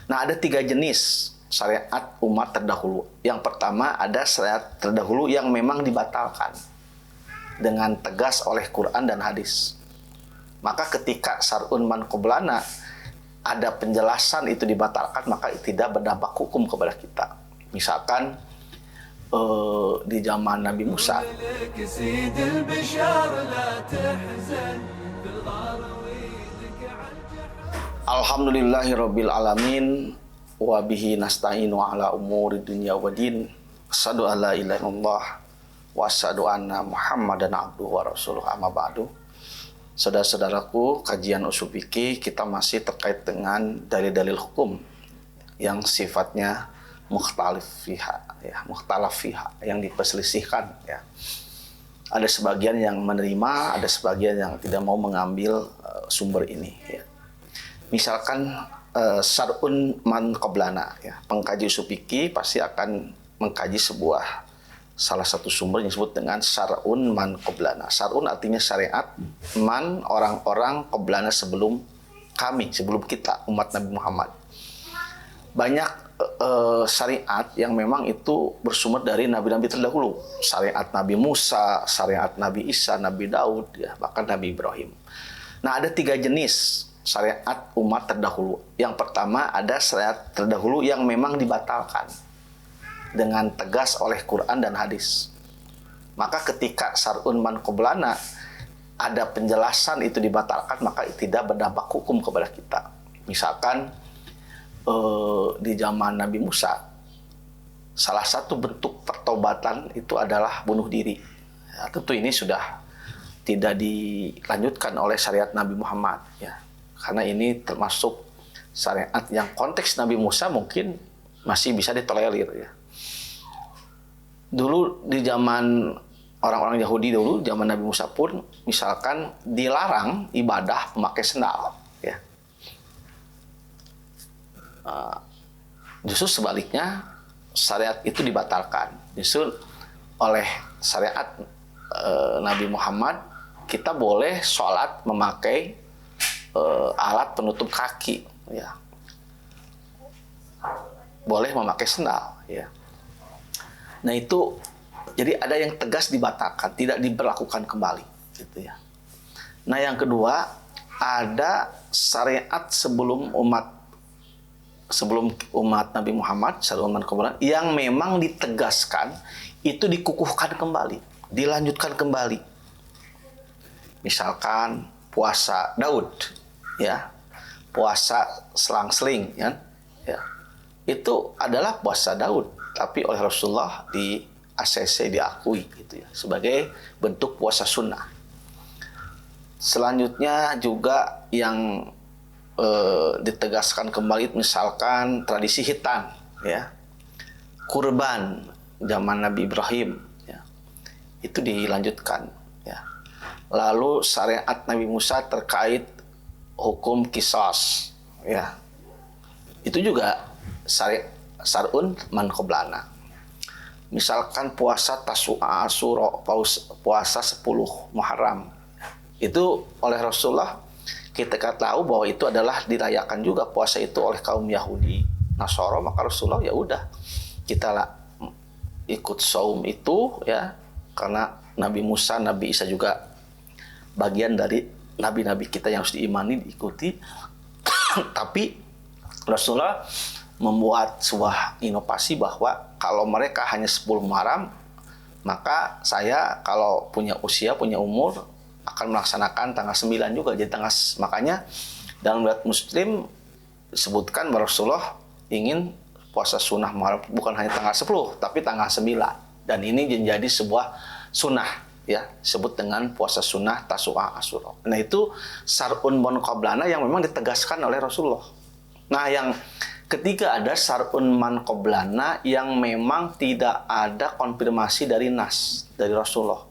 Nah, ada 3 jenis syariat umat terdahulu. Yang pertama, ada syariat terdahulu yang memang dibatalkan dengan tegas oleh Quran dan hadis. Maka ketika syar'un man qablana ada penjelasan itu dibatalkan, maka tidak berdampak hukum kepada kita. Misalkan di zaman Nabi Musa, Alhamdulillahirabbil alamin wa bihi nasta'inu ala umuri dunya waddin. Asyhadu an la ilaha illallah wa asyhadu anna Muhammadan abduhu wa rasuluh, amma ba'du. Saudara-saudaraku, kajian usul fikih kita masih terkait dengan dalil-dalil hukum yang sifatnya mukhtalaf fiha, yang diperselisihkan ya. Ada sebagian yang menerima, ada sebagian yang tidak mau mengambil sumber ini ya. Misalkan syar'un man qablana ya, pengkaji usul fikih pasti akan mengkaji salah satu sumber yang disebut dengan syar'un man qablana. Syar'un artinya syariat, man orang-orang, qablana sebelum kami, sebelum kita umat Nabi Muhammad. Banyak syariat yang memang itu bersumber dari nabi-nabi terdahulu. Syariat Nabi Musa, syariat Nabi Isa, Nabi Daud ya, bahkan Nabi Ibrahim. Nah, ada 3 jenis syariat umat terdahulu. Yang pertama, ada syariat terdahulu yang memang dibatalkan dengan tegas oleh Quran dan hadis. Maka ketika syar'un man qablana ada penjelasan itu dibatalkan, maka tidak berdampak hukum kepada kita. Misalkan di zaman Nabi Musa, salah satu bentuk pertobatan itu adalah bunuh diri. Ya, tentu ini sudah tidak dilanjutkan oleh syariat Nabi Muhammad ya. Karena ini termasuk syariat yang konteks Nabi Musa mungkin masih bisa ditolerir ya. Dulu di zaman orang-orang Yahudi dulu, zaman Nabi Musa pun misalkan dilarang ibadah memakai sendal ya. Justru sebaliknya syariat itu dibatalkan. Justru oleh syariat Nabi Muhammad kita boleh sholat memakai alat penutup kaki ya, boleh memakai sendal ya. Nah itu jadi ada yang tegas dibatalkan, tidak diberlakukan kembali gitu ya. Nah yang kedua, ada syariat sebelum umat Nabi Muhammad SAW yang memang ditegaskan, itu dikukuhkan kembali, dilanjutkan kembali. Misalkan puasa Daud ya, puasa selang-seling ya. Itu adalah puasa Daud, tapi oleh Rasulullah di ACC diakui gitu ya, sebagai bentuk puasa sunnah. Selanjutnya juga yang ditegaskan kembali, misalkan tradisi hitan ya, kurban zaman Nabi Ibrahim ya, itu dilanjutkan ya. Lalu syariat Nabi Musa terkait hukum qisas ya, itu juga syar'un man qablana. Misalkan puasa Tasu'a, Asyura, puasa 10 Muharram, itu oleh Rasulullah kita tahu bahwa itu adalah dirayakan juga puasa itu oleh kaum Yahudi, Nasara, maka Rasulullah ya udah kita ikut saum itu ya, karena Nabi Musa, Nabi Isa juga bagian dari nabi-nabi kita yang harus diimani, diikuti. Tapi Rasulullah membuat sebuah inovasi bahwa kalau mereka hanya 10 Muharram, maka saya kalau punya usia, punya umur, akan melaksanakan tanggal 9 juga. Jadi makanya dalam riwayat Muslim disebutkan bahwa Rasulullah ingin puasa sunnah Muharram bukan hanya tanggal 10, tapi tanggal 9. Dan ini menjadi sebuah sunnah ya, disebut dengan puasa sunnah Tasu'a, Asyura. Nah itu syar'un man qablana yang memang ditegaskan oleh Rasulullah. Nah yang ketiga, ada syar'un man qablana yang memang tidak ada konfirmasi dari nas, dari Rasulullah.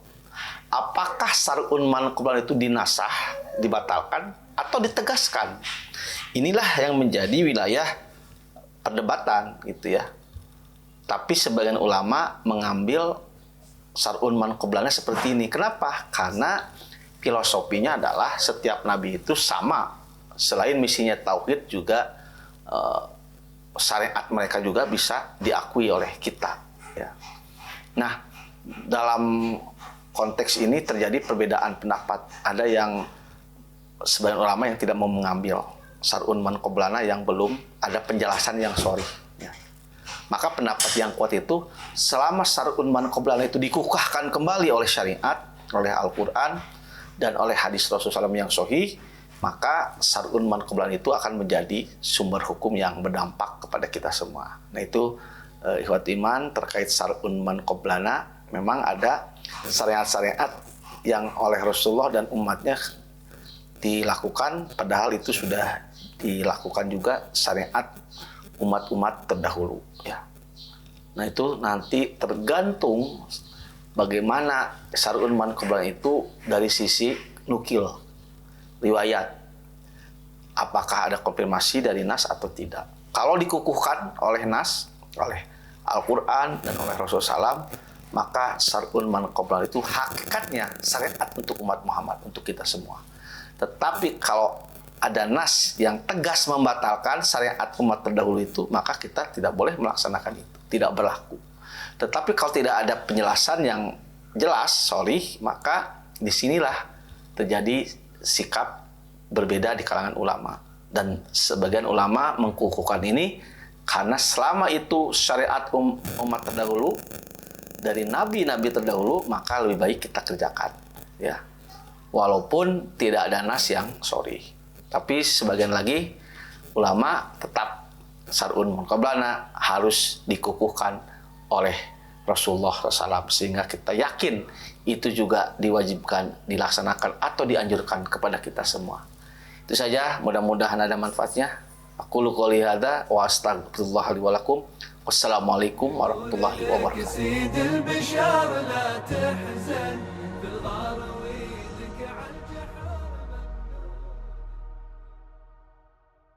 Apakah syar'un man qablana itu dinasah, dibatalkan, atau ditegaskan? Inilah yang menjadi wilayah perdebatan gitu ya. Tapi sebagian ulama mengambil syar'un man qablana seperti ini. Kenapa? Karena filosofinya adalah setiap nabi itu sama. Selain misinya tauhid juga syariat mereka juga bisa diakui oleh kita. Ya. Nah, dalam konteks ini terjadi perbedaan pendapat. Ada yang sebagian ulama yang tidak mau mengambil syar'un man qoblana yang belum ada penjelasan yang sharih. Ya. Maka pendapat yang kuat itu selama syar'un man qoblana itu dikukuhkan kembali oleh syariat, oleh Al-Quran dan oleh hadis Rasulullah SAW yang sahih, maka syar'un man qoblana itu akan menjadi sumber hukum yang berdampak kepada kita semua. Nah itu ikhwat iman terkait syar'un man qoblana. Memang ada syariat-syariat yang oleh Rasulullah dan umatnya dilakukan, padahal itu sudah dilakukan juga syariat umat-umat terdahulu. Ya. Nah itu nanti tergantung bagaimana syar'un man qoblana itu dari sisi nukil, riwayat. Apakah ada konfirmasi dari nas atau tidak. Kalau dikukuhkan oleh nas, oleh Al-Quran dan oleh Rasulullah SAW, maka syar'un man qoblana itu hakikatnya syariat untuk umat Muhammad, untuk kita semua. Tetapi kalau ada nas yang tegas membatalkan syariat umat terdahulu itu, maka kita tidak boleh melaksanakan itu, tidak berlaku. Tetapi kalau tidak ada penjelasan yang jelas, sharih, maka disinilah terjadi sikap berbeda di kalangan ulama. Dan sebagian ulama mengkukuhkan ini karena selama itu syariat umat terdahulu dari nabi-nabi terdahulu, maka lebih baik kita kerjakan, ya. Walaupun tidak ada nas yang sharih. Tapi sebagian lagi ulama tetap syar'un man qoblana harus dikukuhkan oleh Rasulullah SAW, sehingga kita yakin itu juga diwajibkan, dilaksanakan atau dianjurkan kepada kita semua. Itu saja, mudah-mudahan ada manfaatnya. Aqulu qouli hadza wa astaghfirullah li wa lakum. Wassalamualaikum warahmatullahi wabarakatuh.